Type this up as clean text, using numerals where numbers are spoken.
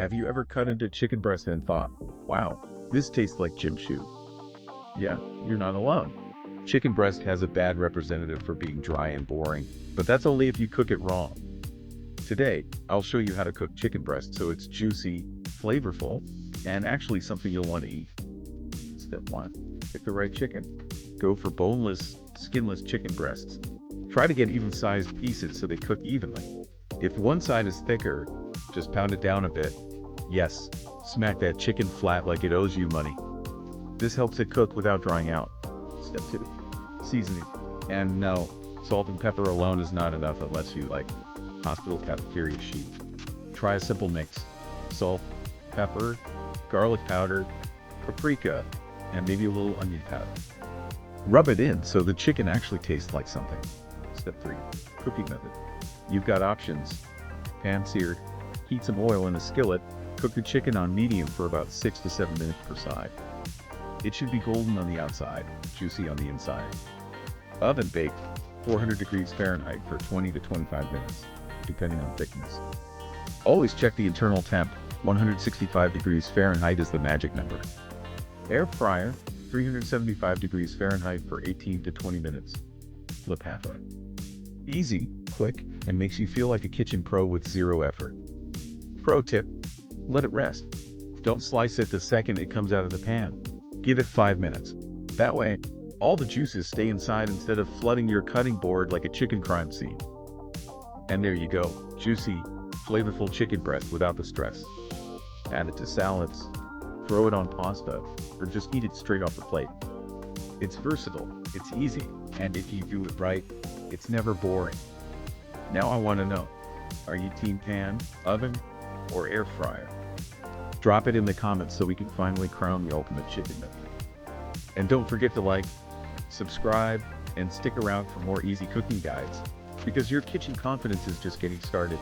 Have you ever cut into chicken breast and thought, wow, this tastes like gym shoe? Yeah, you're not alone. Chicken breast has a bad representative for being dry and boring, but that's only if you cook it wrong. Today, I'll show you how to cook chicken breast so it's juicy, flavorful, and actually something you'll want to eat. Step 1. Pick the right chicken. Go for boneless, skinless chicken breasts. Try to get even-sized pieces so they cook evenly. If one side is thicker, just pound it down a bit. Yes, smack that chicken flat like it owes you money. This helps it cook without drying out. Step 2. Seasoning. And no, salt and pepper alone is not enough unless you like hospital cafeteria chic. Try a simple mix. Salt, pepper, garlic powder, paprika, and maybe a little onion powder. Rub it in so the chicken actually tastes like something. Step 3. Cooking method. You've got options. Pan-seared. Heat some oil in a skillet. Cook the chicken on medium for about 6 to 7 minutes per side. It should be golden on the outside, juicy on the inside. Oven baked, 400 degrees Fahrenheit for 20 to 25 minutes, depending on thickness. Always check the internal temp. 165 degrees Fahrenheit is the magic number. Air fryer, 375 degrees Fahrenheit for 18 to 20 minutes. Flip halfway. Easy, quick, and makes you feel like a kitchen pro with zero effort. Pro tip, let it rest. Don't slice it the second it comes out of the pan. Give it 5 minutes. That way, all the juices stay inside instead of flooding your cutting board like a chicken crime scene. And there you go, juicy, flavorful chicken breast without the stress. Add it to salads, throw it on pasta, or just eat it straight off the plate. It's versatile, it's easy, and if you do it right, it's never boring. Now I want to know, are you team pan, oven, or air fryer? Drop it in the comments so we can finally crown the ultimate chicken method. And don't forget to like, subscribe, and stick around for more easy cooking guides, because your kitchen confidence is just getting started.